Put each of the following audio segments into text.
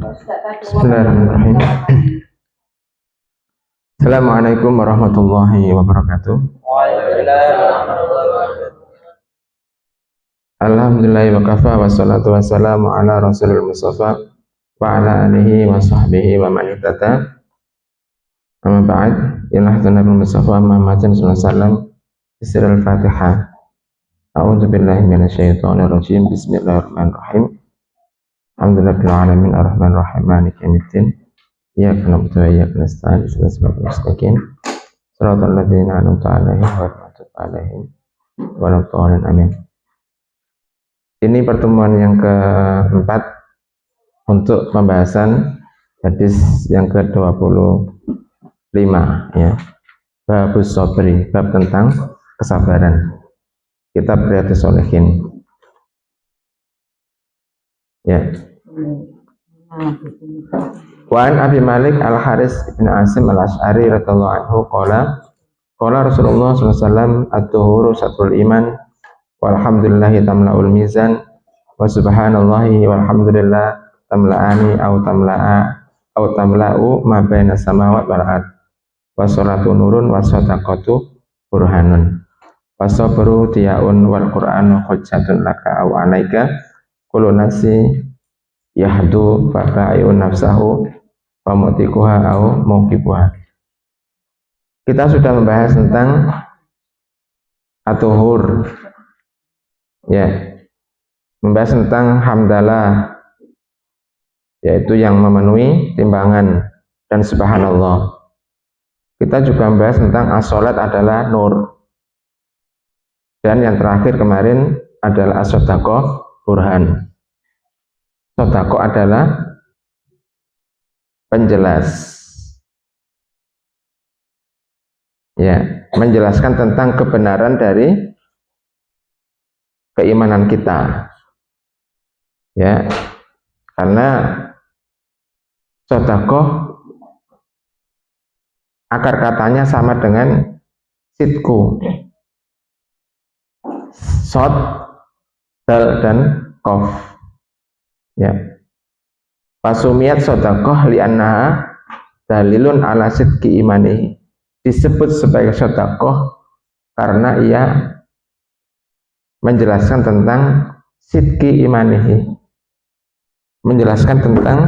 Bismillahirrahmanirrahim. Assalamualaikum warahmatullahi wabarakatuh. Alhamdulillah wa kafa wa salatu wa salamu ala rasulil mustafa wa ala alihi wa sahbihi wa man ittaba. Amma ba'd, ilah Nabi Mustafa Muhammadin sallallahu alaihi wasallam. Bismillahil Fatihah. A'udzu billahi minasyaitonir rajim. Bismillahirrahmanirrahim. Alhamdulillahil alamin arrahmanir rahim maliki yaumiddin. Iyyaka na'budu wa iyyaka nasta'in ihdinas siratal mustaqim. Shiratal ladzina an'amta 'alaihim ghairil maghdubi 'alaihim waladdallin. Amin. Ini pertemuan yang keempat untuk pembahasan hadis yang ke-25 ya. Babus sabri, bab tentang kesabaran. Kitab Riyadhus Shalihin. Ya. Wa an Abi Malik Al-Haris bin Asim Al-Asy'ari radhiyallahu anhu qala Rasulullah sallallahu alaihi wasallam at-tuhuru satrul iman walhamdulillahi tamla'ul mizan wa subhanallahi walhamdulillah tamla'ani aw tamla'u ma baina samawati wal ard wa sholatu nurun wa shadaqatu burhanun wa sabru tiyaun wal qur'anu hujjatun laka aw alaika kullu nasi yahdu fa ba'i'un nafsahu wa mu'tikuha aw mauqibuha. Kita sudah membahas tentang at-tuhur ya, membahas tentang hamdalah, yaitu yang memenuhi timbangan, dan subhanallah. Kita juga membahas tentang as-sholat adalah nur, dan yang terakhir kemarin adalah as-shadaqah burhan. Shadaqah adalah penjelas ya, menjelaskan tentang kebenaran dari keimanan kita ya, karena shadaqah akar katanya sama dengan sidku, shad, dal dan qaf ya. Pasumiyat shadaqah li'annaha dalilun ala sidqi imani, disebut sebagai shadaqah karena ia menjelaskan tentang sidqi imanihi, menjelaskan tentang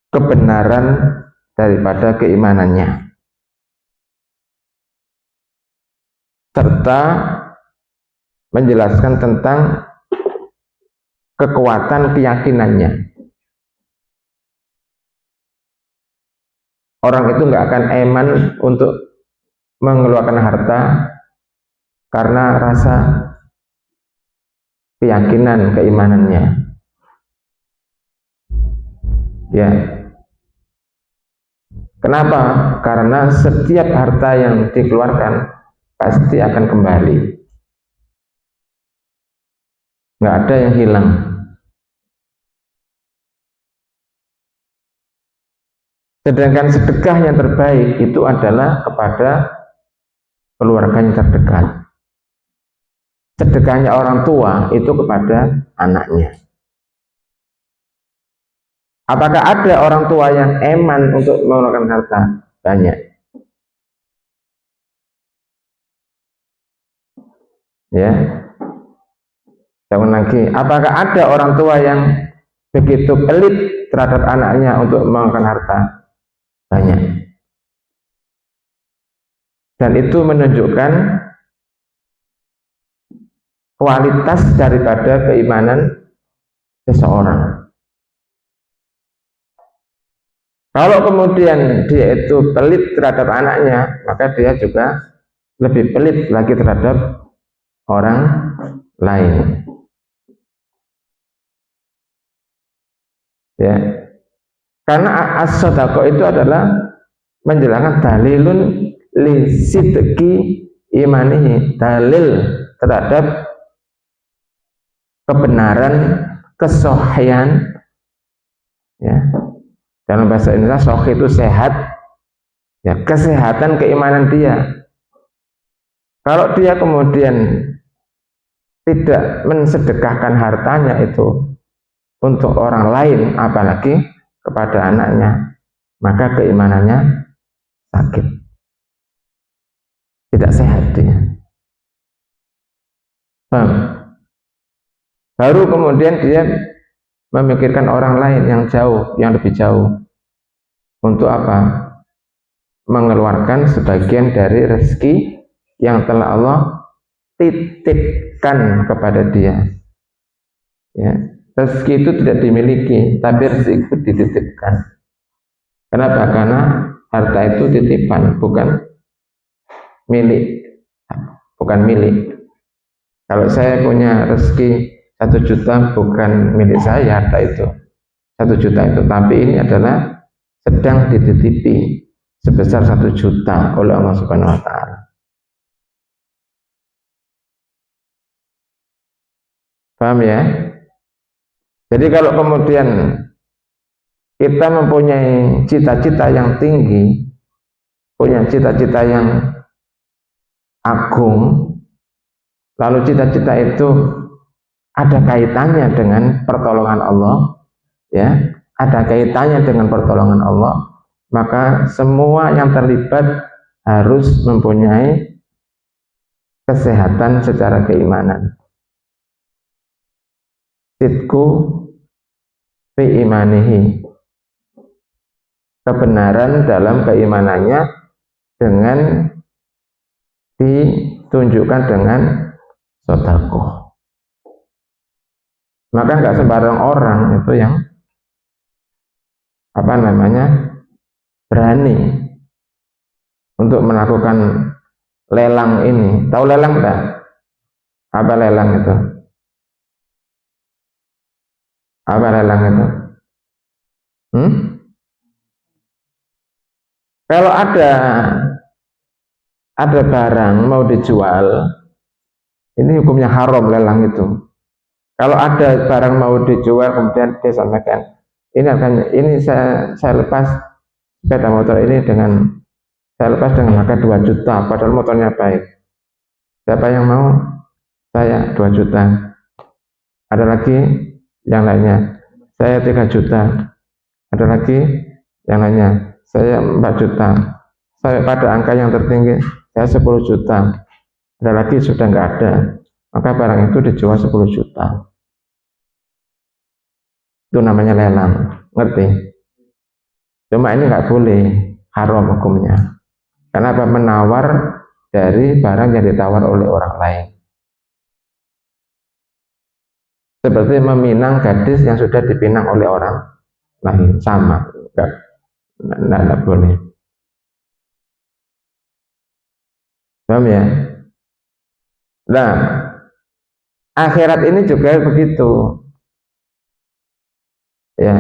kebenaran daripada keimanannya, serta menjelaskan tentang kekuatan keyakinannya. Orang itu nggak akan eman untuk mengeluarkan harta karena rasa keyakinan keimanannya ya. Kenapa? Karena setiap harta yang dikeluarkan pasti akan kembali, nggak ada yang hilang. Sedangkan sedekah yang terbaik itu adalah kepada keluarga yang terdekat. Sedekahnya orang tua itu kepada anaknya. Apakah ada orang tua yang eman untuk mengeluarkan harta? Banyak. Ya. Jangan lagi. Apakah ada orang tua yang begitu pelit terhadap anaknya untuk mengeluarkan harta? Banyak. Dan itu menunjukkan kualitas daripada keimanan seseorang. Kalau kemudian dia itu pelit terhadap anaknya, maka dia juga lebih pelit lagi terhadap orang lain. Ya. Karena as-shadaqah itu adalah menjelaskan dalilun li sidqi imanihi, dalil terhadap kebenaran, kesohihan ya. Dalam bahasa Indonesia sahih itu sehat ya, kesehatan keimanan dia. Kalau dia kemudian tidak mensedekahkan hartanya itu untuk orang lain, apalagi kepada anaknya, maka keimanannya sakit, tidak sehat dia. Baru kemudian dia memikirkan orang lain yang jauh, yang lebih jauh. Untuk apa? Mengeluarkan sebagian dari rezeki yang telah Allah titipkan kepada dia. Ya, rezeki itu tidak dimiliki, tapi rezeki itu dititipkan. Kenapa? Karena harta itu titipan, bukan milik. Bukan milik. Kalau saya punya rezeki 1 juta, bukan milik saya harta itu 1 juta itu, tapi ini adalah sedang dititipi sebesar 1 juta oleh Allah Subhanahu wa Ta'ala. Paham ya? Jadi kalau kemudian kita mempunyai cita-cita yang tinggi, punya cita-cita yang agung, lalu cita-cita itu ada kaitannya dengan pertolongan Allah, ya, ada kaitannya dengan pertolongan Allah, maka semua yang terlibat harus mempunyai kesehatan secara keimanan. Sidku fi imanihi, kebenaran dalam keimanannya dengan ditunjukkan dengan sedekah. Maka nggak sembarang orang itu yang berani untuk melakukan lelang ini. Tahu lelang enggak? Apa lelang itu? Apa lelang itu? Kalau ada barang mau dijual, ini hukumnya haram lelang itu. Kalau ada barang mau dijual kemudian dia sampaikan, ini saya lepas sepeda motor ini saya lepas dengan harga 2 juta, padahal motornya baik. Siapa yang mau? Saya 2 juta. Ada lagi yang lainnya, saya 3 juta. Ada lagi yang lainnya, saya 4 juta. Saya pada angka yang tertinggi, saya 10 juta. Ada lagi sudah nggak ada, maka barang itu dijual 10 juta. Itu namanya lelang, ngerti? Cuma ini nggak boleh, haram hukumnya. Karena apa? Menawar dari barang yang ditawar oleh orang lain. Seperti meminang gadis yang sudah dipinang oleh orang lain, sama, nggak boleh. Paham ya? Nah, akhirat ini juga begitu. Ya,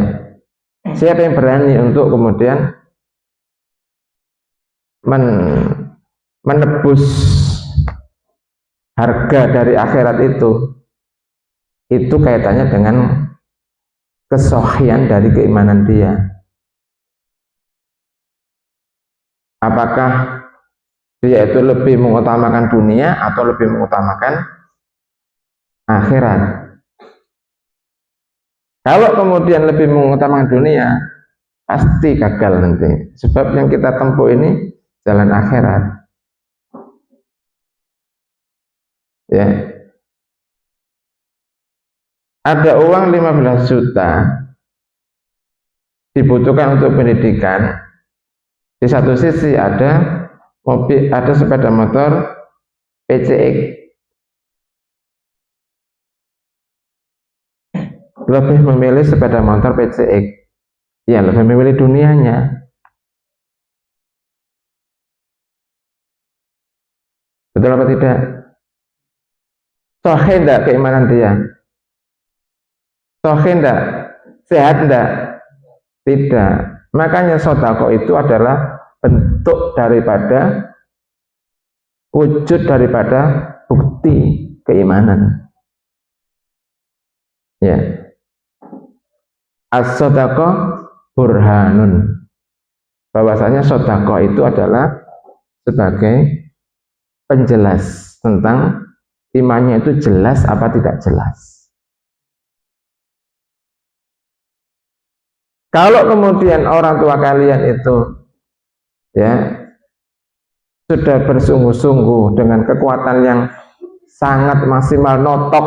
siapa yang berani untuk kemudian menebus harga dari akhirat itu kaitannya dengan kesohian dari keimanan dia. Apakah dia itu lebih mengutamakan dunia atau lebih mengutamakan akhirat? Kalau kemudian lebih mengutamakan dunia, pasti gagal nanti. Sebab yang kita tempuh ini jalan akhirat. Ya. Ada uang 15 juta dibutuhkan untuk pendidikan. Di satu sisi ada mobil, ada sepeda motor PCX. Lebih memilih sepeda motor PCX. Ya, lebih memilih dunianya. Betul apa tidak? Sahih enggak keimanan dia? Sahih enggak? Sehat enggak? Tidak. Makanya sedekah itu adalah bentuk daripada, wujud daripada bukti keimanan. Ya. As-sadaqah burhanun. Bahwasanya sedekah itu adalah sebagai penjelas tentang imannya itu jelas apa tidak jelas. Kalau kemudian orang tua kalian itu ya sudah bersungguh-sungguh dengan kekuatan yang sangat maksimal, notok,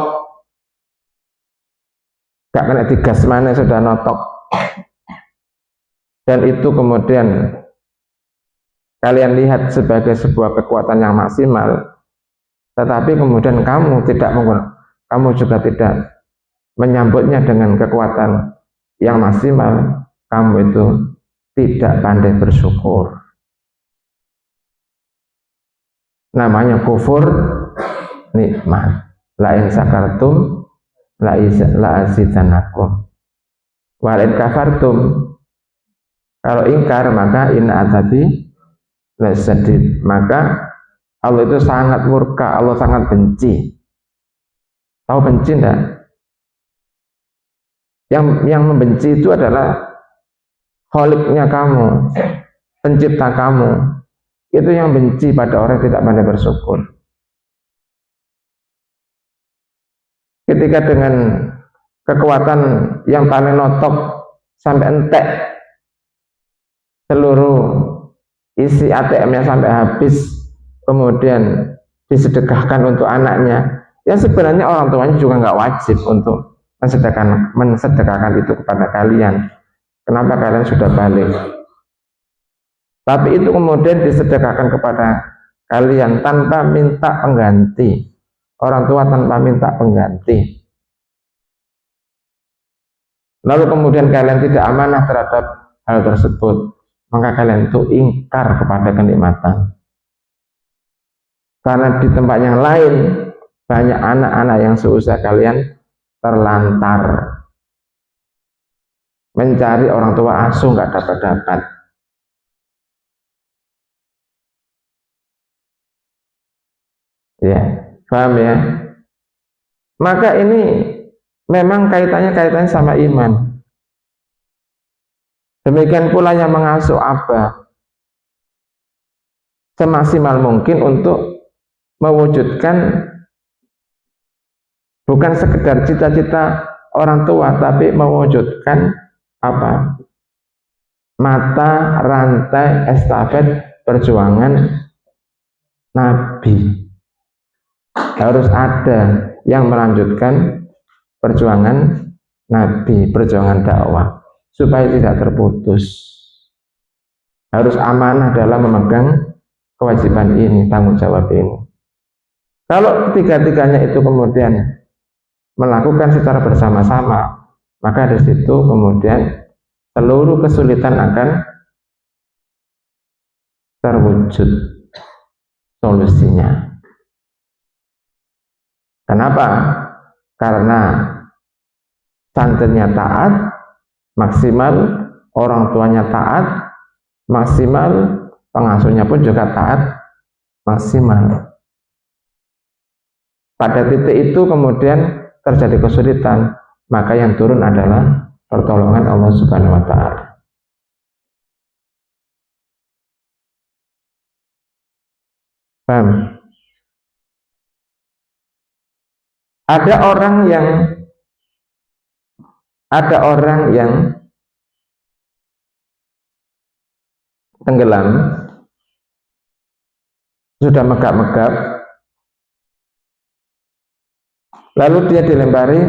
gak kena digas mana sudah notok, dan itu kemudian kalian lihat sebagai sebuah kekuatan yang maksimal, tetapi kemudian kamu juga tidak menyambutnya dengan kekuatan yang maksimal, kamu itu tidak pandai bersyukur. Namanya kufur nikmat. La in sakartum la azidanakum wa in kafartum, kalau ingkar maka in adzabi lasadid, maka Allah itu sangat murka, Allah sangat benci. Tahu benci enggak? Yang membenci itu adalah kholiknya kamu, pencipta kamu. Itu yang benci pada orang yang tidak pandai bersyukur. Ketika dengan kekuatan yang paling notok sampai entek, seluruh isi ATM-nya sampai habis, kemudian disedekahkan untuk anaknya, ya sebenarnya orang tuanya juga nggak wajib untuk mensedekahkan itu kepada kalian. Kenapa kalian sudah balik? Tapi itu kemudian disedekahkan kepada kalian tanpa minta pengganti. Orang tua tanpa minta pengganti. Lalu kemudian kalian tidak amanah terhadap hal tersebut, maka kalian itu ingkar kepada kenikmatan. Karena di tempat yang lain banyak anak-anak yang seusia kalian terlantar mencari orang tua asuh, nggak dapat-dapat. Ya, paham ya? Maka ini memang kaitannya sama iman. Demikian pula yang mengasuh abah semaksimal mungkin untuk mewujudkan bukan sekedar cita-cita orang tua, tapi mewujudkan apa? Mata rantai estafet perjuangan Nabi. Harus ada yang melanjutkan perjuangan Nabi, perjuangan dakwah, supaya tidak terputus. Harus amanah dalam memegang kewajiban ini, tanggung jawab ini. Kalau ketiga-tiganya itu kemudian melakukan secara bersama-sama, maka di situ kemudian seluruh kesulitan akan terwujud solusinya. Kenapa? Karena santrinya taat maksimal, orang tuanya taat maksimal, pengasuhnya pun juga taat maksimal. Pada titik itu kemudian terjadi kesulitan, maka yang turun adalah pertolongan Allah Subhanahu wa Ta'ala. Paham? Ada orang yang tenggelam, sudah megap-megap, lalu dia dilempari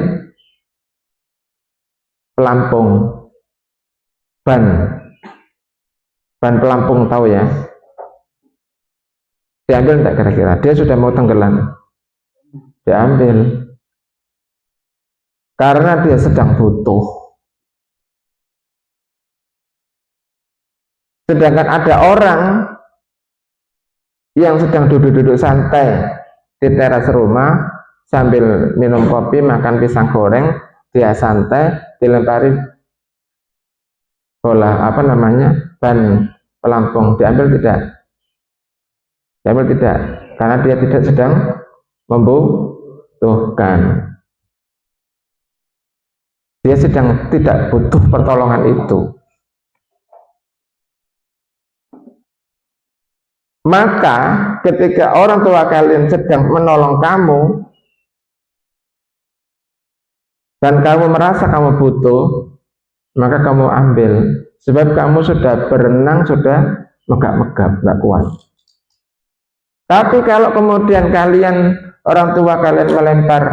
pelampung, ban pelampung, tahu ya? Diambil enggak kira-kira? Dia sudah mau tenggelam, diambil karena dia sedang butuh. Sedangkan ada orang yang sedang duduk-duduk santai di teras rumah sambil minum kopi, makan pisang goreng, dia santai, dilempari bola ban pelampung, diambil tidak? Diambil tidak, karena dia tidak sedang membutuhkan. Dia sedang tidak butuh pertolongan itu. Maka ketika orang tua kalian sedang menolong kamu dan kamu merasa kamu butuh, maka kamu ambil, sebab kamu sudah berenang, sudah megap-megap, nggak kuat. Tapi kalau kemudian kalian, orang tua kalian melempar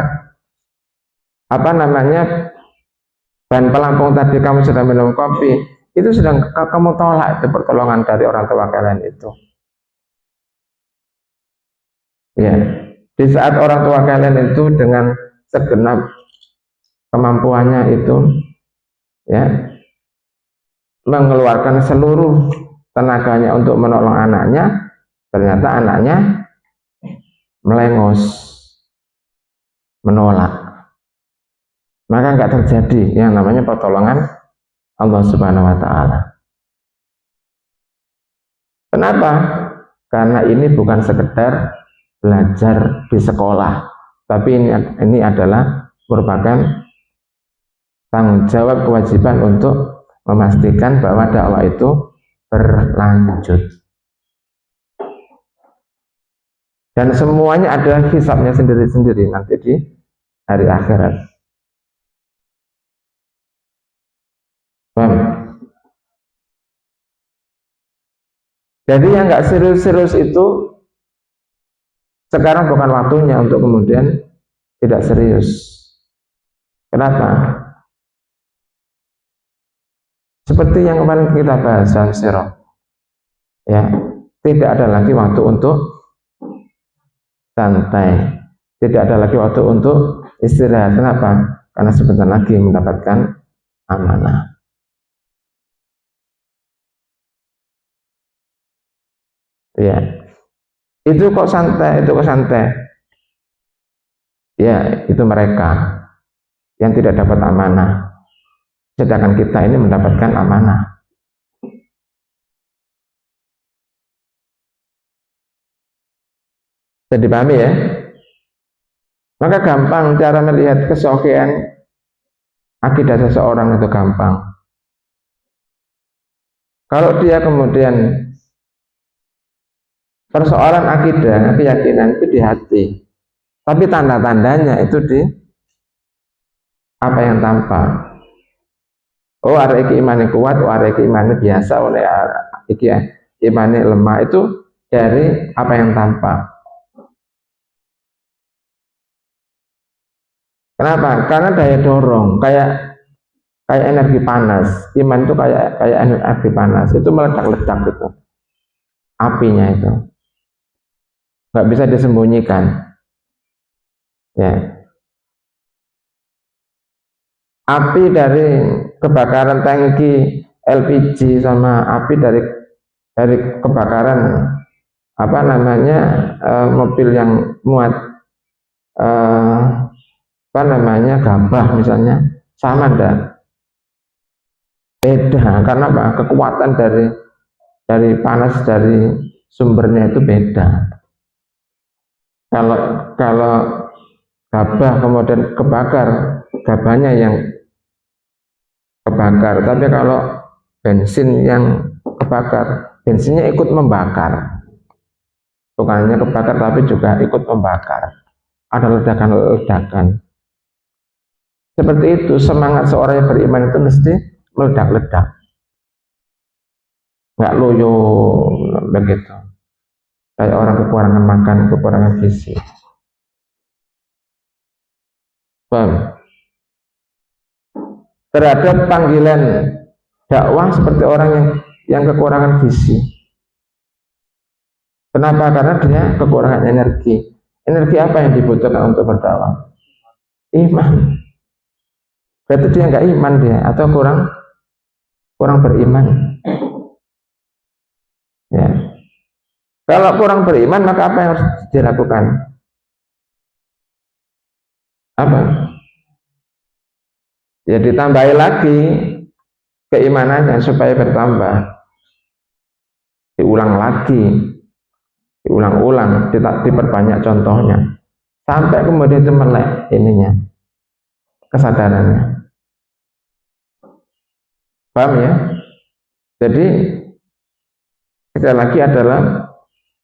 ban pelampung tadi, kamu sedang minum kopi, itu sedang kamu tolak itu pertolongan dari orang tua kalian itu. Ya, di saat orang tua kalian itu dengan segenap kemampuannya itu, ya, mengeluarkan seluruh tenaganya untuk menolong anaknya, ternyata anaknya melengos, menolak, maka nggak terjadi yang namanya pertolongan Allah Subhanahu wa Ta'ala. Kenapa? Karena ini bukan sekedar belajar di sekolah, tapi ini adalah merupakan tanggung jawab, kewajiban untuk memastikan bahwa dakwah itu berlanjut. Dan semuanya ada hisabnya sendiri-sendiri nanti di hari akhirat. Paham? Jadi yang nggak serius-serius itu sekarang bukan waktunya untuk kemudian tidak serius. Kenapa? Seperti yang kemarin kita bahas dalam sirah, ya, tidak ada lagi waktu untuk santai, tidak ada lagi waktu untuk istirahat. Kenapa? Karena sebentar lagi mendapatkan amanah. Ya, itu kok santai, ya, itu mereka yang tidak dapat amanah, sedangkan kita ini mendapatkan amanah. Bisa dipahami ya? Maka gampang cara melihat kesokian akidah seseorang, itu gampang. Kalau dia kemudian persoalan akidah, keyakinan itu di hati, tapi tanda-tandanya itu di apa yang tampak. Oh, ada iki imannya kuat, oh ada iki imannya biasa, oleh iki imannya lemah, itu dari apa yang tampak. Kenapa? Karena daya dorong, kayak energi panas. Iman itu kayak energi panas, itu meledak-ledak gitu, apinya itu nggak bisa disembunyikan, ya. Api dari kebakaran tangki LPG sama api dari kebakaran mobil yang muat gabah misalnya, sama enggak? Beda. Karena apa? Kekuatan dari panas dari sumbernya itu beda. Kalau gabah kemudian kebakar, gabahnya yang kebakar, tapi kalau bensin yang kebakar, bensinnya ikut membakar, bukan hanya kebakar tapi juga ikut membakar, ada ledakan-ledakan. Seperti itu semangat seorang yang beriman itu mesti meledak-ledak, nggak loyo begitu, kayak orang kekurangan makan, kekurangan gizi. Paham? Terhadap panggilan dakwah seperti orang yang kekurangan gizi. Kenapa? Karena dia kekurangan energi. Energi apa yang dibutuhkan untuk berdakwah? Iman. Berarti dia nggak iman dia, atau kurang beriman. Ya. Kalau kurang beriman, maka apa yang harus dilakukan? Apa? Ya ditambahi lagi keimanannya supaya bertambah. Diulang lagi, diulang-ulang, diperbanyak contohnya, sampai kemudian itu melek ininya, kesadarannya. Paham ya? Jadi sekali lagi adalah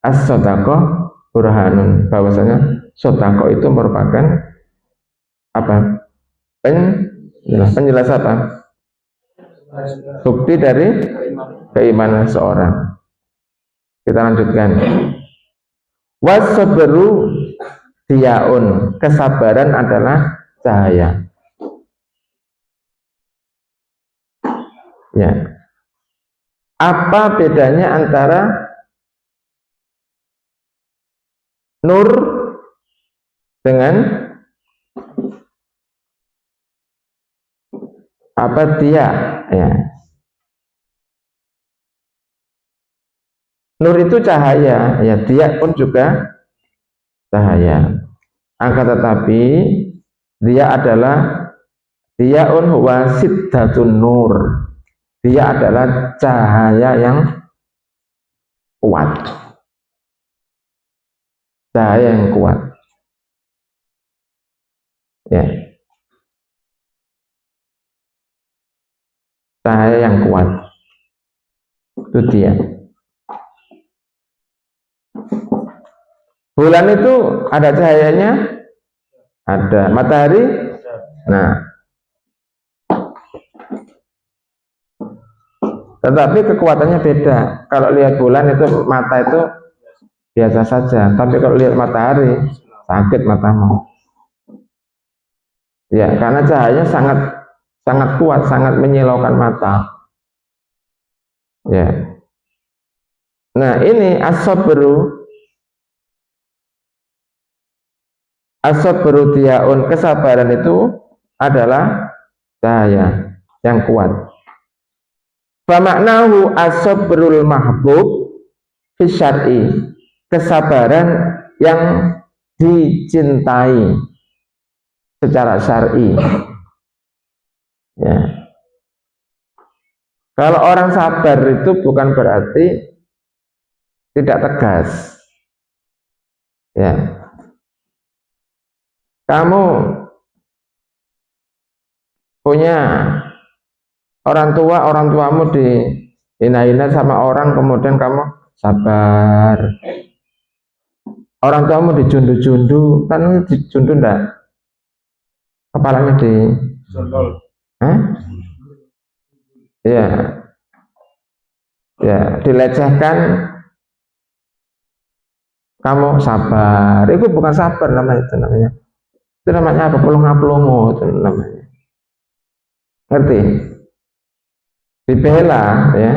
as-sodaqoh burhanun, bahwasanya sodaqoh itu merupakan apa? Penjelas apa? bukti dari keimanan seorang. Kita lanjutkan. Wasabru diyaun, kesabaran adalah cahaya. Ya. Apa bedanya antara nur dengan apa dia? Ya. Nur itu cahaya, ya dia pun juga cahaya. Akan tetapi dia adalah diaun huwa siddatun nur. Dia adalah cahaya yang kuat. Cahaya yang kuat. Ya. Cahaya yang kuat. Itu dia. Bulan itu ada cahayanya? Ada. Matahari? Nah. Tetapi kekuatannya beda. Kalau lihat bulan itu mata itu biasa saja. Tapi kalau lihat matahari sakit matamu. Ya, karena cahayanya sangat kuat, sangat menyilaukan mata. Ya. Nah, ini as-sabru diaun, kesabaran itu adalah cahaya yang kuat. Famaknahu as-sabrul mahbub fi syar'i, kesabaran yang dicintai secara syar'i. Ya. Kalau orang sabar itu bukan berarti tidak tegas. Ya. Kamu punya orang tuamu dihina-hina sama orang, kemudian kamu sabar. Orang tuamu dijundu-jundu, kan dijundu enggak? Kepalanya di ya, ya, dilecehkan, kamu sabar. Itu bukan sabar namanya, itu namanya apa? Pelongo-pelongo itu namanya. Ngerti? Dibela, ya.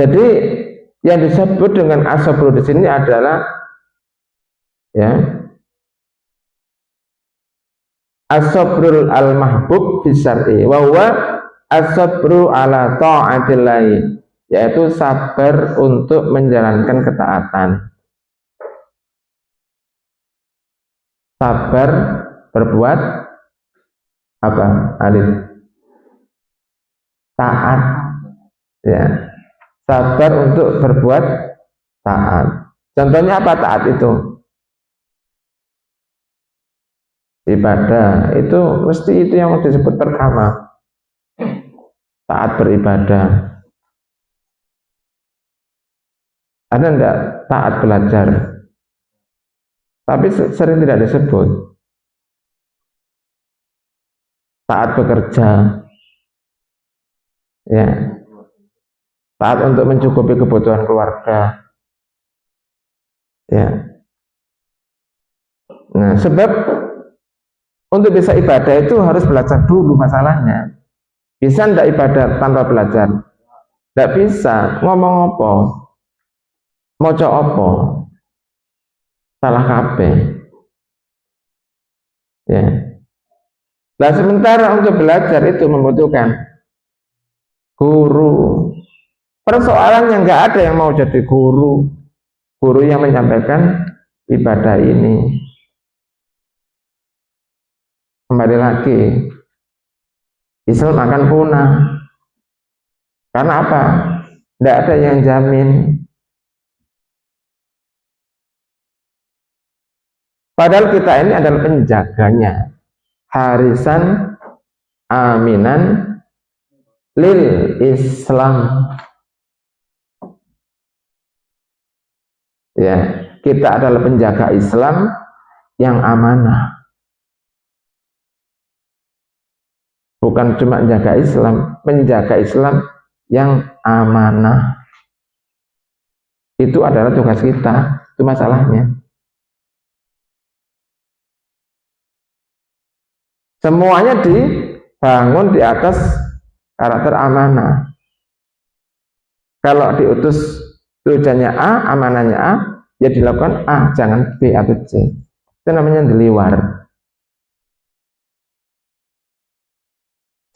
Jadi yang disebut dengan as-sabru di sini adalah ya as-sabrul al-mahbub fi syar'i wa huwa as-sabru ala ta'atillah, yaitu sabar untuk menjalankan ketaatan. Sabar berbuat apa? Alif. Taat. Ya. Sabar untuk berbuat taat. Contohnya apa taat itu? Ibadah. Itu mesti itu yang disebut pertama. Taat beribadah. Ada enggak taat belajar? Tapi sering tidak disebut. Taat bekerja. Ya. Taat untuk mencukupi kebutuhan keluarga. Ya. Nah, sebab untuk bisa ibadah itu harus belajar dulu masalahnya. Bisa enggak ibadah tanpa belajar? Enggak bisa. Ngomong apa? Moco apa? Salah kabeh. Ya. Nah, sementara untuk belajar itu membutuhkan guru. Persoalannya nggak ada yang mau jadi guru. Guru yang menyampaikan ibadah ini. Kembali lagi, Islam akan punah. Karena apa? Tidak ada yang jamin. Padahal kita ini adalah penjaganya. Harisan aminan lil Islam. Ya, kita adalah penjaga Islam yang amanah. bukan cuma menjaga Islam yang amanah. Itu adalah tugas kita, itu masalahnya. Semuanya dibangun di atas karakter amanah. Kalau diutus tujuannya A, amanahnya A, ya dilakukan A, jangan B atau C. Itu namanya deliwar.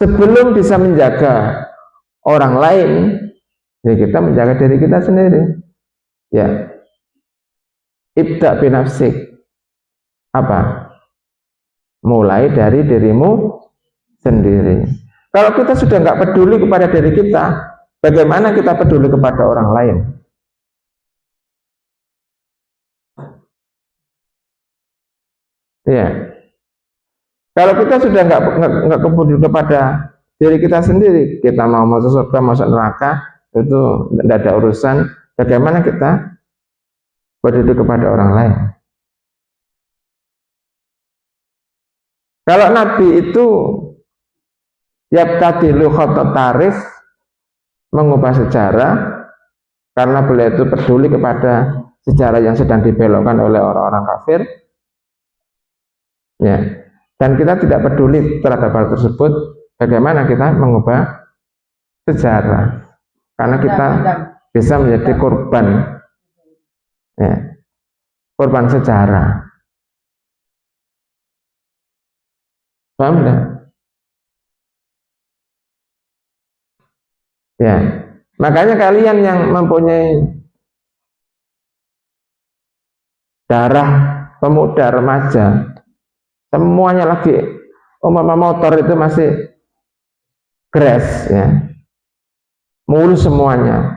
Sebelum bisa menjaga orang lain, ya kita menjaga diri kita sendiri. Ya, ibda binafsik. Apa? Mulai dari dirimu sendiri. Kalau kita sudah nggak peduli kepada diri kita, bagaimana kita peduli kepada orang lain? Ya, kalau kita sudah nggak peduli kepada diri kita sendiri, kita mau masuk surga, masuk neraka, itu tidak ada urusan. Bagaimana kita peduli kepada orang lain? Kalau Nabi itu yabtadilu khotot tarif, mengubah sejarah, karena beliau itu peduli kepada sejarah yang sedang dibelokkan oleh orang-orang kafir, ya. Dan kita tidak peduli terhadap hal tersebut. Bagaimana kita mengubah sejarah? Karena kita bisa menjadi korban, ya, korban sejarah. Paham enggak? Ya, makanya kalian yang mempunyai darah pemuda remaja, semuanya lagi umpama motor itu masih gres, ya, mulus semuanya,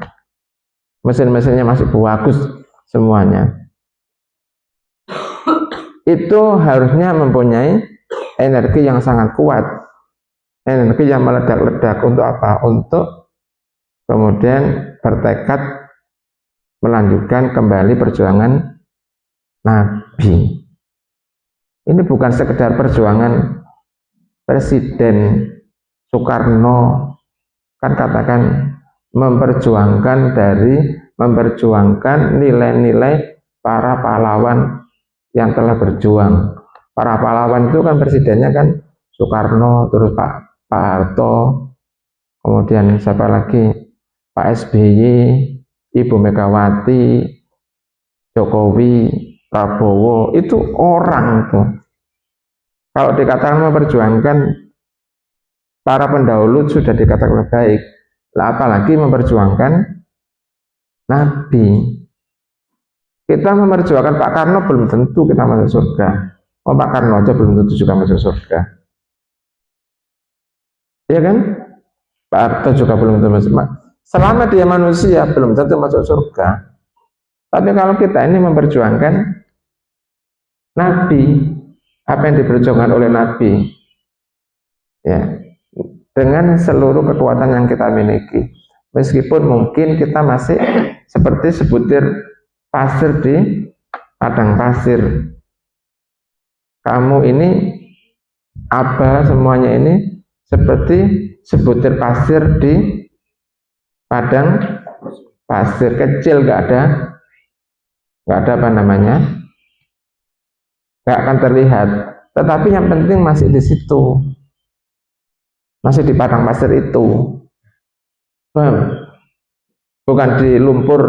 mesin-mesinnya masih bagus semuanya, itu harusnya mempunyai energi yang sangat kuat, energi yang meledak-ledak. Untuk apa? Untuk kemudian bertekad melanjutkan kembali perjuangan Nabi. Ini bukan sekedar perjuangan Presiden Soekarno, kan katakan memperjuangkan nilai-nilai para pahlawan yang telah berjuang. Para pahlawan itu kan presidennya kan Soekarno, terus Pak Harto, kemudian siapa lagi, Pak SBY, Ibu Megawati, Jokowi, Prabowo, itu orang tuh. Kalau dikatakan memperjuangkan para pendahulu sudah dikatakan baik, apalagi memperjuangkan Nabi. Kita memperjuangkan Pak Karno belum tentu kita masuk surga. Oh, Pak Karno aja belum tentu juga masuk surga. Iya kan? Pak Harto juga belum tentu masuk. Selama dia manusia belum tentu masuk surga. Tapi kalau kita ini memperjuangkan Nabi, apa yang diperjuangkan oleh Nabi, ya, dengan seluruh kekuatan yang kita miliki, meskipun mungkin kita masih seperti sebutir pasir di padang pasir. Kamu ini apa semuanya ini seperti sebutir pasir di padang pasir kecil, nggak ada apa namanya, nggak akan terlihat. Tetapi yang penting masih di situ, masih di padang pasir itu, bukan di lumpur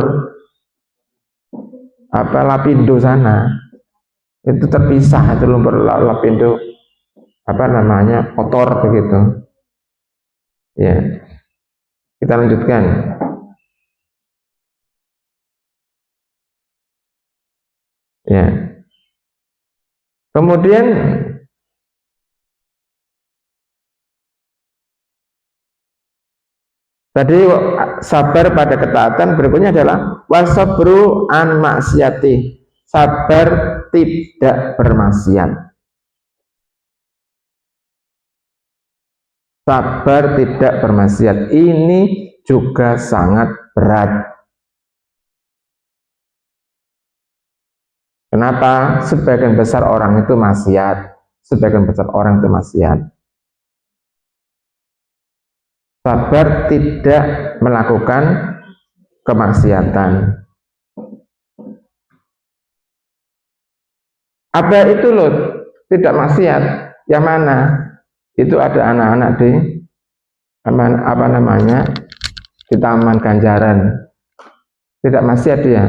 apa Lapindo sana. Itu terpisah, itu lumpur Lapindo apa namanya, kotor begitu. Ya, kita lanjutkan. Ya, kemudian tadi sabar pada ketaatan, berikutnya adalah wasabru an maksiati, sabar tidak bermaksiat. Sabar tidak bermaksiat ini juga sangat berat. Kenapa? Sebagian besar orang itu maksiat, sebagian besar orang itu maksiat. sabar tidak melakukan kemaksiatan. Apa itu loh tidak maksiat? Yang mana? Itu ada anak-anak di apa namanya di Taman Ganjaran. Tidak maksiat dia.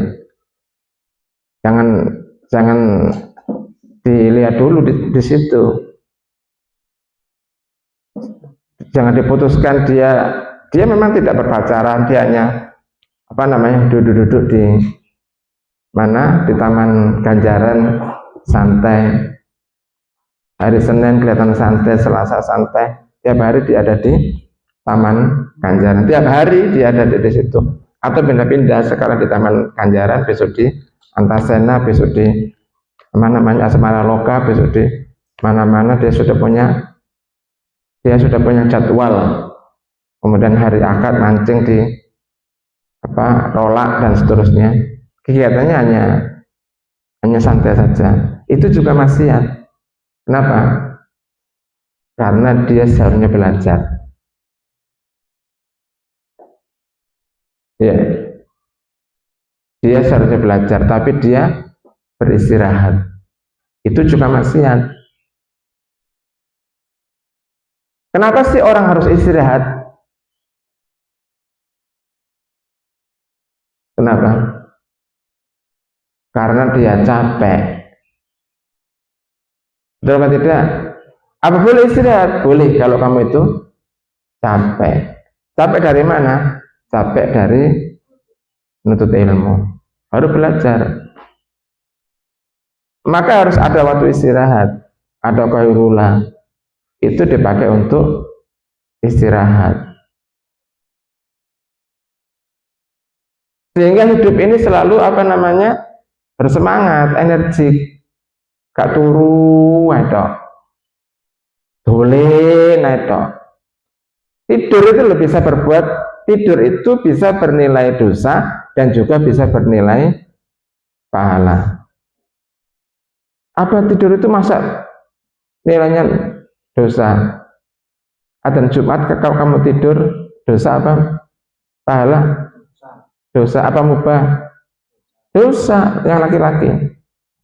Jangan dilihat dulu di situ. Jangan diputuskan dia memang tidak berpacaran, dia hanya apa namanya duduk-duduk di mana di Taman Ganjaran santai. Hari Senin kelihatan santai, Selasa santai, tiap hari dia ada di Taman Ganjaran, tiap hari dia ada di situ, atau pindah-pindah, sekarang di Taman Ganjaran, besok di Antasena, besok di mana namanya Asmara Loka, besok di mana-mana. Dia sudah punya jadwal. Kemudian hari Akad mancing di apa Rolak dan seterusnya. Kegiatannya hanya santai saja. Itu juga maksiat. Kenapa? Karena dia seharusnya belajar. Ya, dia seharusnya belajar, tapi dia beristirahat. Itu juga maksiat. Kenapa sih orang harus istirahat? Kenapa? Karena dia capek. Betul atau tidak? Apa boleh istirahat? Boleh kalau kamu itu capek. Capek dari mana? Capek dari menuntut ilmu. Harus belajar. Maka harus ada waktu istirahat. Ada qailula. Itu dipakai untuk istirahat. Sehingga hidup ini selalu apa namanya? Bersemangat, energik. Gak turu itu dolen itu. Tidur itu lebih bisa berbuat, tidur itu bisa bernilai dosa dan juga bisa bernilai pahala. Apa tidur itu masa nilainya dosa? Adzan Jumat kalau kamu tidur dosa apa? Pahala? Dosa apa mubah? Dosa yang laki-laki.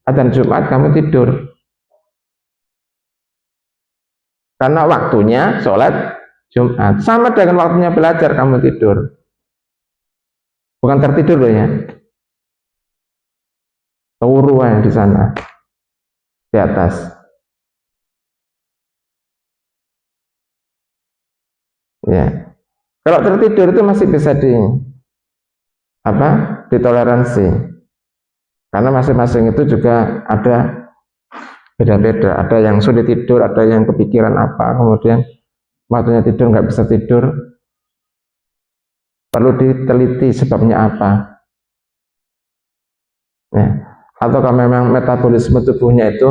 Adzan Jumat kamu tidur karena waktunya sholat Jumat, sama dengan waktunya belajar kamu tidur, bukan tertidur loh ya, turu di sana di atas. Ya, kalau tertidur itu masih bisa ditoleransi. Karena masing-masing itu juga ada beda-beda. Ada yang sulit tidur, ada yang kepikiran apa, kemudian waktunya tidur nggak bisa tidur. Perlu diteliti sebabnya apa. Ya. Atau kalau memang metabolisme tubuhnya itu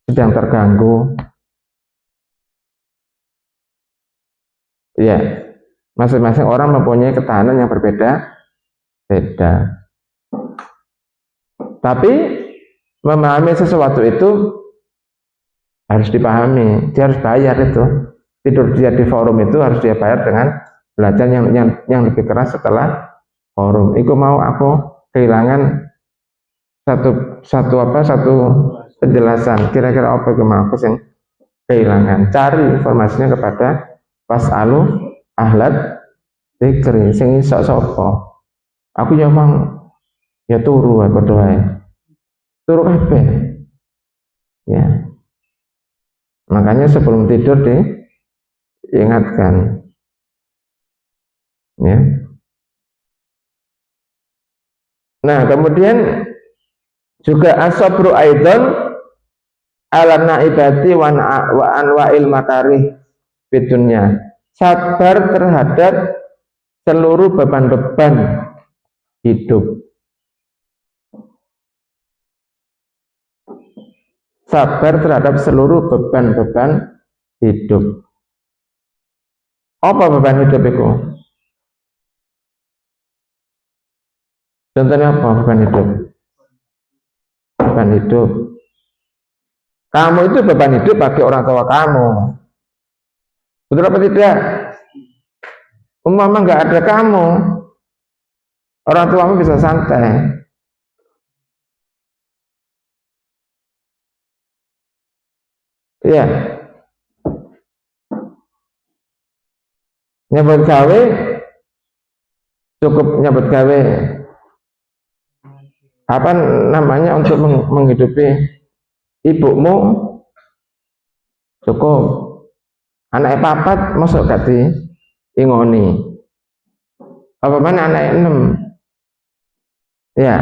sedang terganggu. Ya, masing-masing orang mempunyai ketahanan yang berbeda-beda. Tapi memahami sesuatu itu harus dipahami, dia harus bayar itu. Tidur dia di forum itu harus dia bayar dengan belajar yang lebih keras setelah forum. Iku mau aku kehilangan satu penjelasan. Kira-kira apa yang mau aku yang kehilangan? Cari informasinya kepada fasalu ahlat dzikri sing iso sapa. Aku ya mang ya turu wae padha wae. Turu kabeh. Ya. Makanya sebelum tidur diingatkan. Ya. Nah, kemudian juga as-sabru aidan ala naibati wa anwa'il makarih fidunya. Sabar terhadap seluruh beban-beban hidup. Sabar terhadap seluruh beban-beban hidup. Apa beban hidup itu? Contohnya apa beban hidup? Beban hidup. Kamu itu beban hidup bagi orang tua kamu. Betul apa tidak? Umpama nggak ada kamu, orang tuamu bisa santai. Iya, nyebut gawe cukup nyebut gawe apa namanya untuk menghidupi ibumu cukup. Anak papat masuk gati ingoni. Apa mana anak 6? Ya,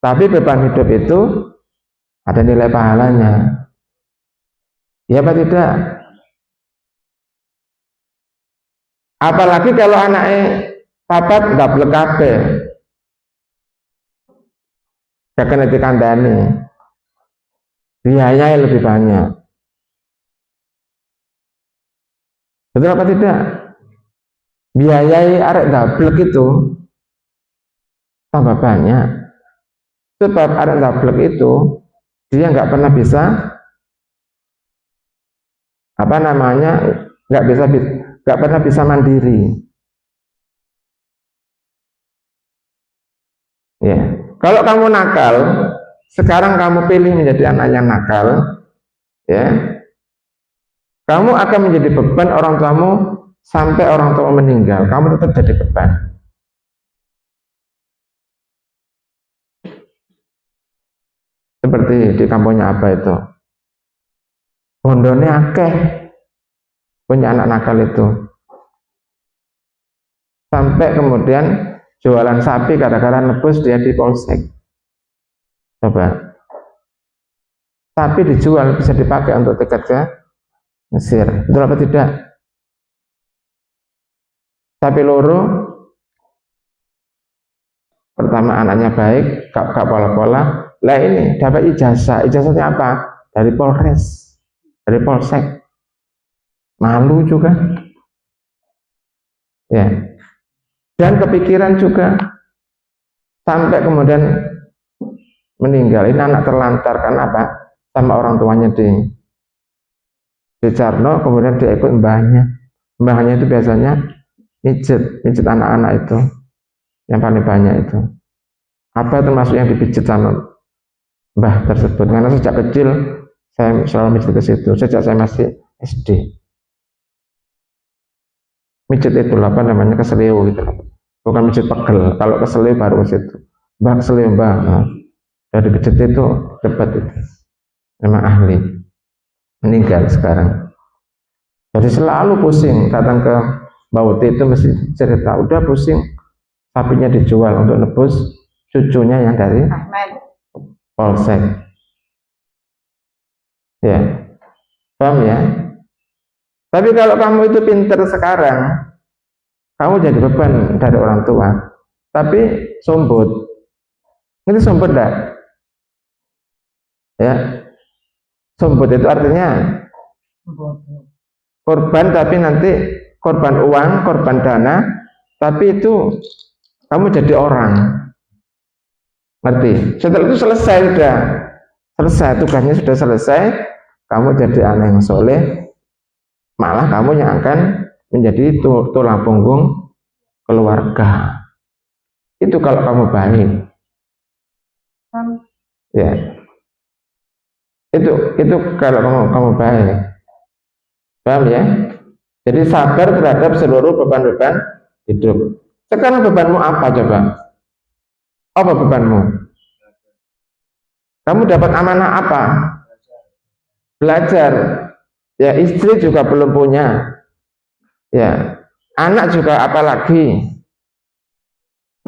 tapi beban hidup itu ada nilai pahalanya. Ya apa tidak? Apalagi kalau anaknya papat double kabeh. Jangan dikandani. Biayanya lebih banyak. Betul apa tidak? Biayai arek double itu tambah banyak. Sebab arek double itu dia nggak pernah bisa apa namanya nggak pernah bisa mandiri. Ya, kalau kamu nakal, sekarang kamu pilih menjadi anak yang nakal, ya, kamu akan menjadi beban orang tuamu sampai orang tua meninggal. Kamu tetap jadi beban. Seperti di kampungnya apa itu? Bondone akeh punya anak nakal itu. Sampai kemudian jualan sapi gara-gara nebus dia di polsek. Coba. Sapi dijual bisa dipakai untuk tiket ke Mesir. Betul apa tidak? Sapi loro pertama anaknya baik, gak pola-pola. Lah ini dapat ijazah. Ijazahnya apa? Dari Polres, dari polsek. Malu juga. Ya. Dan kepikiran juga sampai kemudian meninggal. Ini anak terlantar karena apa? Sama orang tuanya di Carno, kemudian dia ikut mbahnya. Mbahnya itu biasanya mijet anak-anak itu yang paling banyak itu. Apa termasuk yang dipijit sama mbah tersebut? Karena sejak kecil saya selalu mijet ke situ. Sejak saya masih SD. Mijet itu apa namanya keselio gitu. Bukan mijet pegel. Kalau keselio baru ke situ. Mbah keselio mbah. Nah, dari mijet itu cepat itu. Memang ahli. Meninggal sekarang. Jadi selalu pusing datang ke Mbak itu mesti cerita. Udah pusing sapinya dijual untuk nebus cucunya yang dari polsek. Ya, paham ya? Tapi kalau kamu itu pinter sekarang, kamu jadi beban dari orang tua. Tapi sombot, ini sombot enggak? Ya, sombot itu artinya korban, tapi nanti korban uang, korban dana, tapi itu kamu jadi orang. Ngerti? Setelah itu selesai tugasnya sudah selesai, kamu jadi anak yang soleh, malah kamu yang akan menjadi tulang punggung keluarga. Itu kalau kamu baik. Ya. Itu kalau kamu baik. Paham ya? Jadi sabar terhadap seluruh beban-beban hidup. Sekarang bebanmu apa coba? Apa bebanmu? Kamu dapat amanah apa? Belajar. Ya, istri juga belum punya. Ya, anak juga apalagi.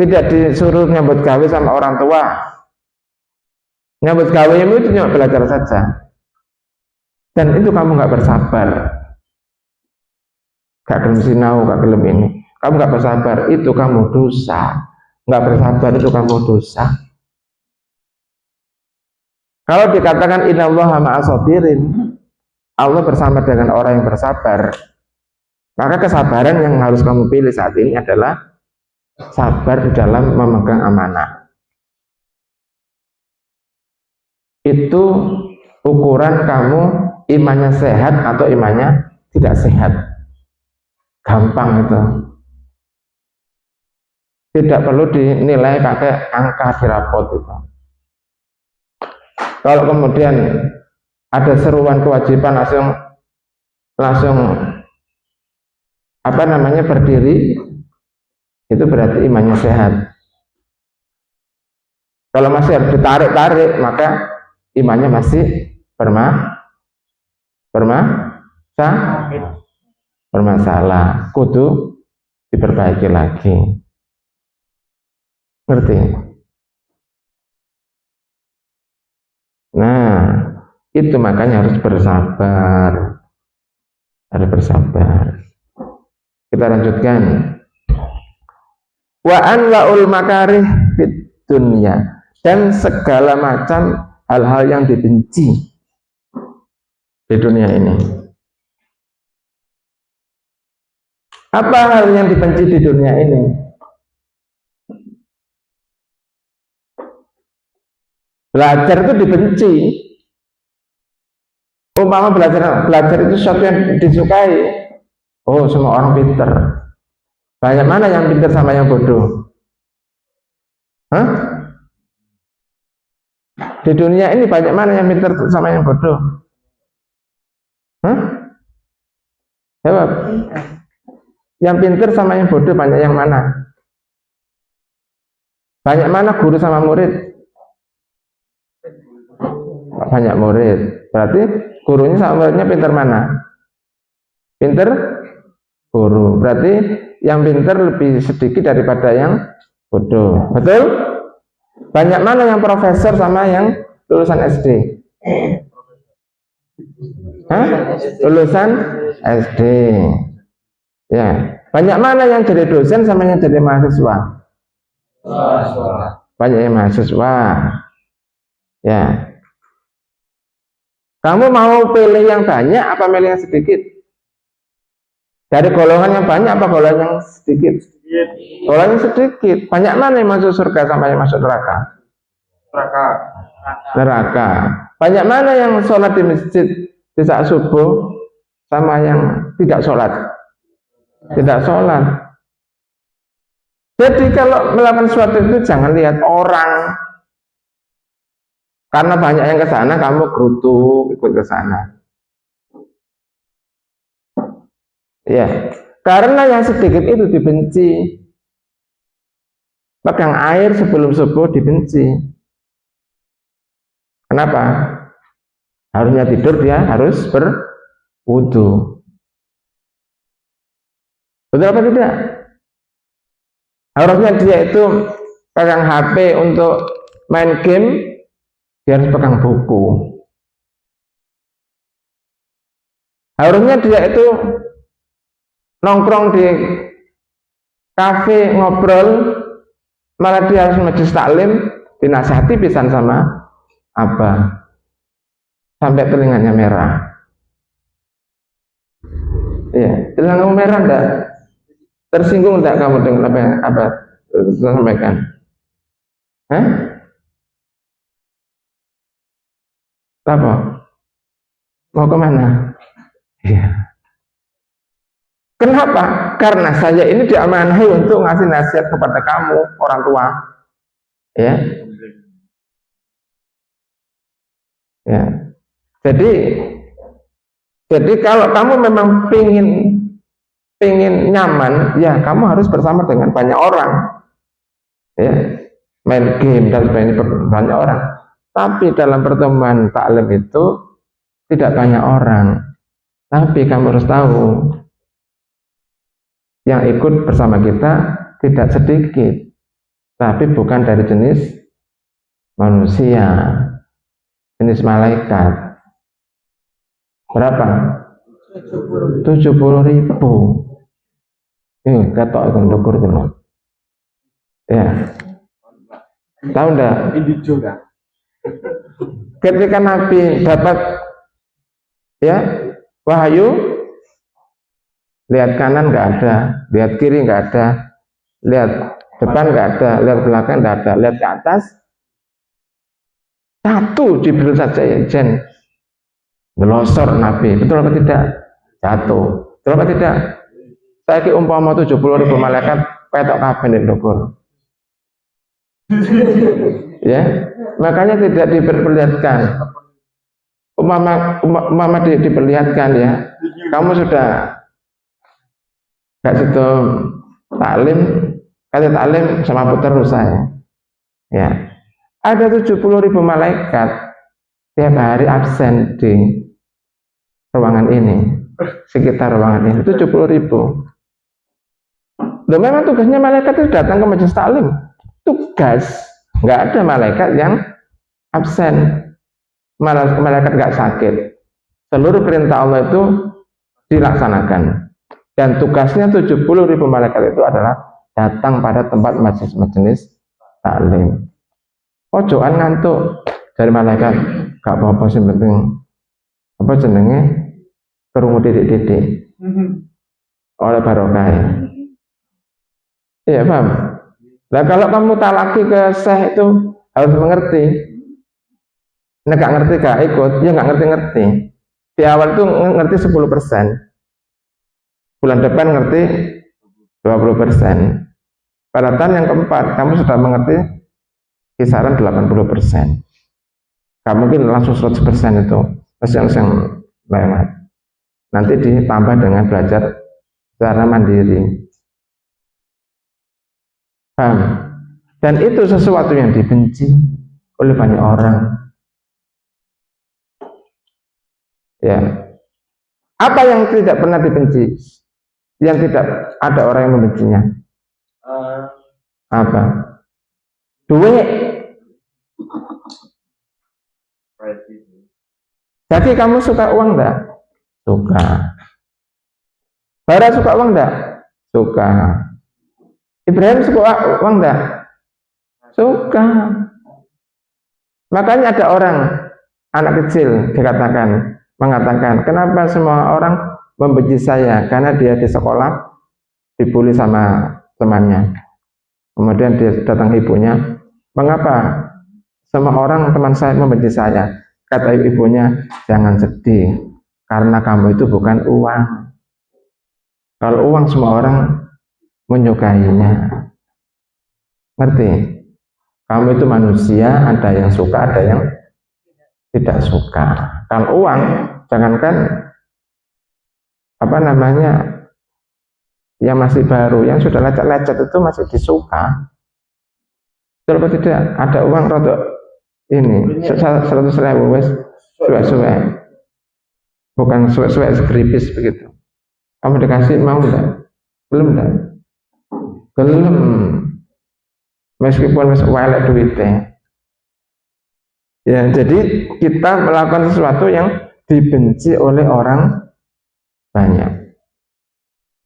Tidak disuruh nyambut gawe sama orang tua. Nyambut gawemu itu cuma belajar saja. Dan itu kamu nggak bersabar. Gak gelem sinau, gak gelem ini. Kamu nggak bersabar, itu kamu dosa. Nggak bersabar itu kamu dosa. Kalau dikatakan innallaha ma'as sabirin, Allah bersama dengan orang yang bersabar, maka kesabaran yang harus kamu pilih saat ini adalah sabar di dalam memegang amanah. Itu ukuran kamu imannya sehat atau imannya tidak sehat. Gampang itu. tidak perlu dinilai pakai angka di rapot itu. Kalau kemudian ada seruan kewajiban langsung berdiri, itu berarti imannya sehat. Kalau masih harus ditarik-tarik, maka imannya masih bermasalah, kudu diperbaiki lagi. Ngerti? Nah, itu makanya harus bersabar. Harus bersabar. Kita lanjutkan. Wa anwa'ul makarih fid dunya, dan segala macam hal-hal yang dibenci di dunia ini. Apa hal yang dibenci di dunia ini? Belajar itu dibenci. Umpama belajar itu sesuatu yang disukai. Oh, semua orang pinter. Banyak mana yang pinter sama yang bodoh? Hah? Di dunia ini banyak mana yang pinter sama yang bodoh? Hah? Jawab. Yang pinter sama yang bodoh banyak yang mana? Banyak mana guru sama murid? Banyak murid. Berarti gurunya sama muridnya pinter mana? Pinter guru. Berarti yang pinter lebih sedikit daripada yang bodoh. Betul? Banyak mana yang profesor sama yang lulusan SD? Hah? Lulusan SD. Ya. Banyak mana yang jadi dosen sama yang jadi mahasiswa? Banyak yang mahasiswa. Ya. Kamu mau pilih yang banyak apa pilih yang sedikit? Dari golongan yang banyak apa golongan yang sedikit? Golongan yang sedikit. Banyak mana yang masuk surga sama yang masuk neraka? Neraka. Banyak mana yang sholat di masjid di saat subuh sama yang tidak sholat? Tidak sholat. Jadi kalau melakukan sesuatu itu jangan lihat orang. Karena banyak yang ke sana, kamu gerutu ikut ke sana. Ya, karena yang sedikit itu dibenci. Pegang air sebelum subuh dibenci. Kenapa? Harusnya tidur, dia harus berwudu. Betul apa tidak? Harusnya dia itu pegang HP untuk main game, dia harus pegang buku. Harusnya dia itu nongkrong di kafe ngobrol, malah dia harus majelis taklim, dinasihati pisan sama abah sampai telinganya merah. Iya, telinganya merah enggak? Tersinggung enggak kamu dengan apa yang abah sampaikan? Hah? Apa? Mau kemana? Iya. Kenapa? Karena saya ini diamanahi untuk ngasih nasihat kepada kamu, orang tua. Ya. Ya. Jadi kalau kamu memang pingin nyaman, ya kamu harus bersama dengan banyak orang. Ya. Main game dan banyak orang. Tapi dalam pertemuan taklim itu tidak banyak orang. Tapi kamu harus tahu, yang ikut bersama kita tidak sedikit, tapi bukan dari jenis manusia, jenis malaikat. Berapa? 70.000. Ini ketok itu ndukur itu. Ya. Tahu enggak? Indigo enggak? Ketika Nabi dapat ya wahyu, lihat kanan nggak ada, lihat kiri nggak ada, lihat depan nggak ada, lihat belakang nggak ada, lihat ke atas satu Jibril saja ya jen melosor Nabi. Betul apa tidak? Jatuh. Betul apa tidak? Saya ki umpama 70.000 malaikat petok kabeh ning ndukur. Ya, makanya tidak diperlihatkan. Umpama diperlihatkan ya, kamu sudah gak situ taklim, kata taklim sama putar rusa ya. Ya, ada 70.000 malaikat tiap hari absen di ruangan ini, sekitar ruangan ini 70.000. Loh, memang tugasnya malaikat itu datang ke majelis taklim, tugas. Nggak ada malaikat yang absen, malaikat nggak sakit. Seluruh perintah Allah itu dilaksanakan, dan tugasnya 70.000 malaikat itu adalah datang pada tempat majelis taklim. Ojoan ngantuk dari malaikat, gak apa-apa sih, penting apa jenenge kerungu titik-titik oleh barokah ya. Iya, paham? Nah, kalau kamu talaki ke syekh itu harus mengerti. Nah, gak ngerti gak ikut, ya gak ngerti-ngerti. Di awal itu ngerti 10%, bulan depan ngerti 20%. Pada tahun yang keempat kamu sudah mengerti kisaran 80%. Gak mungkin langsung 100% itu, pasti yang lewat. Nanti ditambah dengan belajar secara mandiri. Paham? Dan itu sesuatu yang dibenci oleh banyak orang. Ya. Apa yang tidak pernah dibenci? Yang tidak ada orang yang membencinya? Apa? Duit. Jadi kamu suka uang enggak? Suka. Bara suka uang enggak? Suka. Ibrahim suka uang enggak? Suka. Makanya ada orang, anak kecil mengatakan, kenapa semua orang membenci saya? Karena dia di sekolah dibully sama temannya. Kemudian dia datang ibunya, mengapa semua orang teman saya membenci saya? Kata ibunya, jangan sedih, karena kamu itu bukan uang. Kalau uang semua orang menyukainya. Ngerti? Kamu itu manusia, ada yang suka, ada yang tidak suka. Kalau uang, jangankan yang masih baru, yang sudah lecet-lecet itu masih disuka. Betul atau tidak? Ada uang rodok ini 100.000 wes suwe-suwe, bukan suwe-suwe segeripis begitu. Kamu dikasih mau enggak? Belum enggak? Belum. Meskipun wes walek duitnya. Ya, jadi kita melakukan sesuatu yang dibenci oleh orang banyak.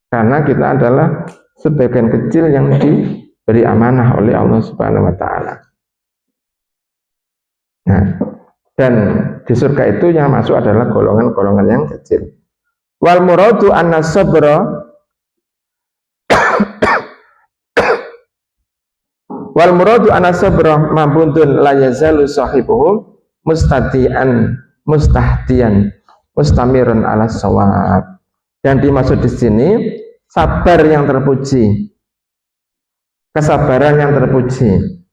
Karena kita adalah sebagian kecil yang diberi amanah oleh Allah Subhanahu wa taala. Nah, dan di surga itu yang masuk adalah golongan-golongan yang kecil. Wal muradu anna sabra wal muradu anna sabra mabundun la yazalu sahibuhu mustahdian mustamirun ala shawab. Dan dimaksud di sini sabar yang terpuji, kesabaran yang terpuji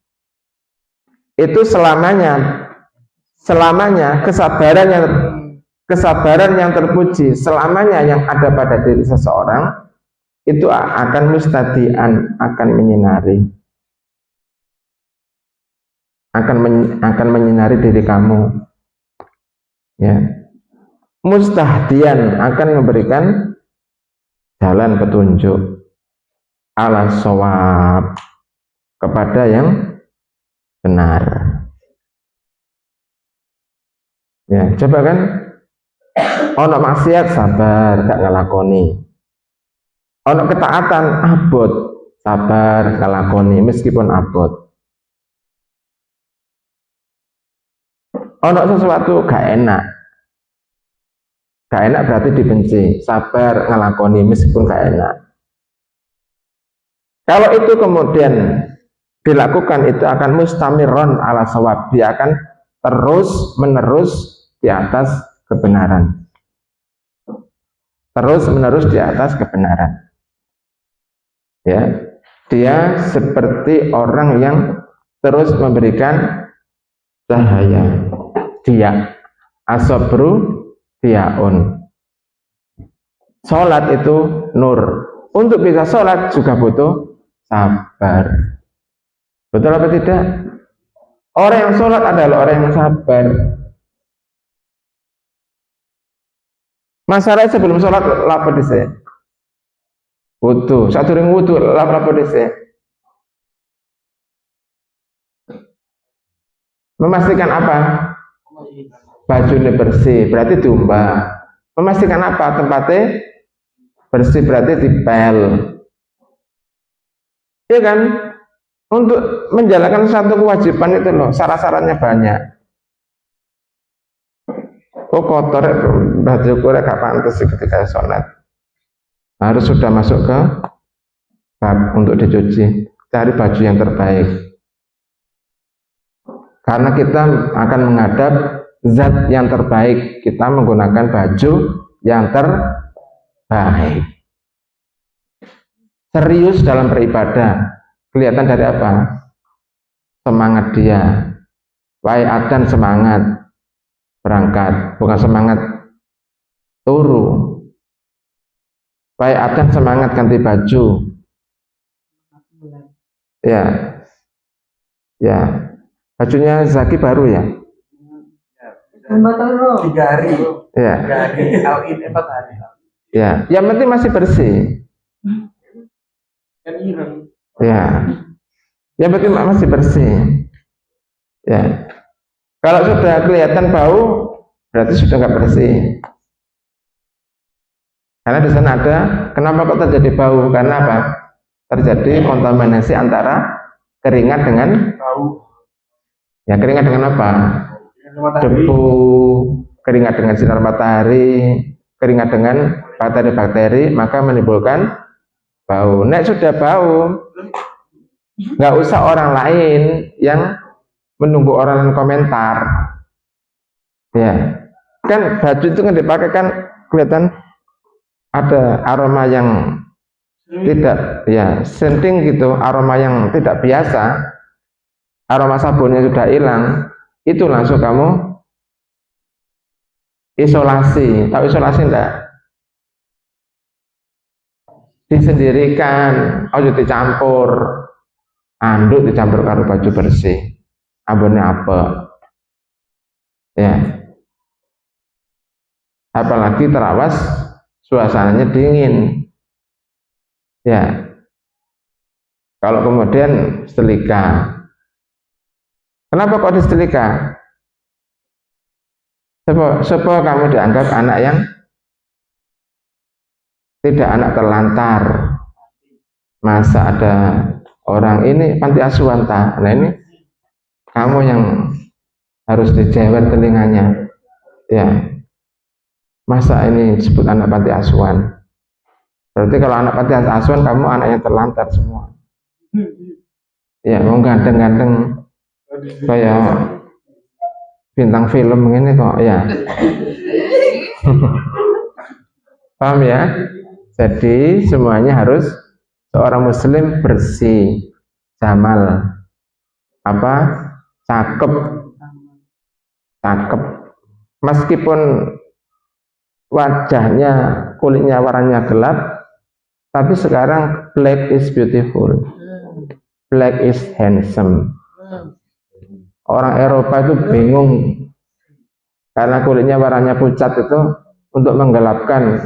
itu selamanya kesabaran yang terpuji selamanya yang ada pada diri seseorang itu akan mustadian, akan menyinari diri kamu, ya. Mustahdian, akan memberikan jalan petunjuk ala shawab, kepada yang benar. Ya, coba kan ono maksiat sabar gak ngelakoni, ono ketaatan abot sabar ngelakoni meskipun abot, ono sesuatu gak enak berarti dibenci, sabar ngelakoni meskipun gak enak. Kalau itu kemudian dilakukan, itu akan mustamiron ala shawab, dia akan terus menerus di atas kebenaran, ya. Dia seperti orang yang terus memberikan cahaya. Dia asobru diaun. Sholat itu nur. Untuk bisa sholat juga butuh sabar. Betul apa tidak? Orang yang sholat adalah orang yang sabar. Masalah sebelum sholat lapor dhisik. Wudu, sadurunge wudu lapor dhisik. Memastikan apa? Bajunya bersih, berarti diumbah. Memastikan apa? Tempatnya bersih, berarti dipel. Iya kan? Untuk menjalankan satu kewajiban itu loh, syarat-syaratnya banyak. Oh kotor, baju kurek gak pantas ketika sholat. Harus sudah masuk ke bab untuk dicuci. Cari baju yang terbaik. Karena kita akan menghadap zat yang terbaik, kita menggunakan baju yang terbaik. Serius dalam beribadah, kelihatan dari apa? Semangat dia. Wahai adzan semangat berangkat, bukan semangat turu. Wahai adzan semangat ganti baju. Ya, ya. Bajunya Zaki baru ya? 3 hari. Ya. 3 hari. 4 hari. Ya, yang penting masih bersih. Ya, yang penting masih bersih. Ya, kalau sudah kelihatan bau, berarti sudah nggak bersih. Karena di sana ada, kenapa kok terjadi bau? Karena apa? Terjadi kontaminasi antara keringat dengan Bau. ya keringat dengan apa? Debu, keringat dengan sinar matahari, keringat dengan bakteri-bakteri, maka menimbulkan bau. Nek sudah bau, nggak usah orang lain yang menunggu orang lain komentar. Ya, kan baju itu kan dipakai kan kelihatan ada aroma yang tidak, ya senting gitu, aroma yang tidak biasa. Aroma sabunnya sudah hilang, itu langsung kamu isolasi. Tahu isolasi enggak? Disendirikan, ojo dicampur, anduk dicampur karo baju bersih, ambone apa? Ya, apalagi terawas suasananya dingin. Ya, kalau kemudian setelika. Kenapa kok disetelika? Supaya kamu dianggap anak yang tidak anak terlantar. Masa ada orang ini panti asuhan tak? Nah ini kamu yang harus dijewer telinganya. Ya, masa ini disebut anak panti asuhan? Berarti kalau anak panti asuhan kamu anak yang terlantar semua. Ya, mau ganteng-ganteng kayak bintang film ini kok ya. Paham ya? Jadi semuanya harus seorang muslim bersih, jamal, apa, cakep, cakep. Meskipun wajahnya, kulitnya warnanya gelap, tapi sekarang black is beautiful, black is handsome. Orang Eropa itu bingung karena kulitnya warnanya pucat itu, untuk menggelapkan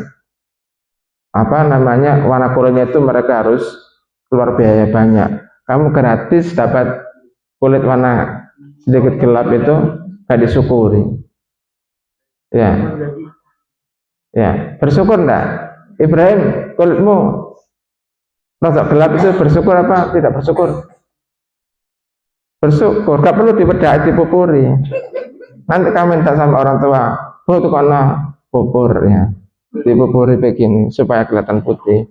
apa namanya warna kulitnya itu mereka harus keluar biaya banyak. Kamu gratis dapat kulit warna sedikit gelap itu gak disyukuri. Ya, ya bersyukur enggak? Ibrahim, kulitmu rasa gelap itu bersyukur apa tidak bersyukur? Bersyukur, gak perlu dibedah, dipupuri. Nanti kamu minta sama orang tua, oh itu karena pupur ya, dipupuri begini supaya kelihatan putih.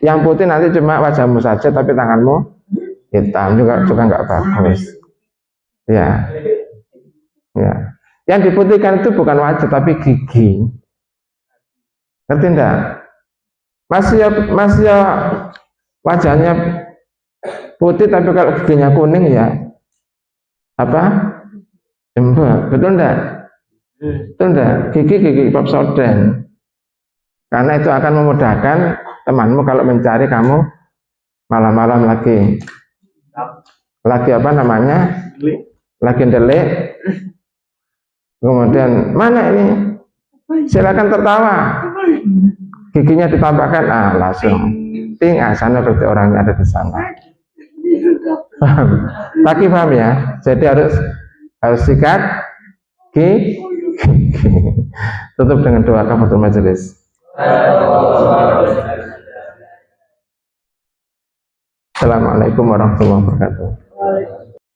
Yang putih nanti cuma wajahmu saja, tapi tanganmu hitam juga nggak bagus. Ya, ya. Yang diputihkan itu bukan wajah tapi gigi. Ngerti enggak? Masih ya wajahnya putih tapi kalau giginya kuning ya apa? Jembek. Betul enggak? Betul enggak? Gigi Pepsodent. Karena itu akan memudahkan temanmu kalau mencari kamu malam-malam lagi apa namanya? Lagi delik. Kemudian mana ini? Silakan tertawa. Giginya ditambahkan, langsung ting, sana berarti orangnya ada di sana. Paham? Lagi paham ya? Jadi harus sikat gigi. Tutup dengan doa kafaratul majelis. Assalamualaikum warahmatullahi wabarakatuh.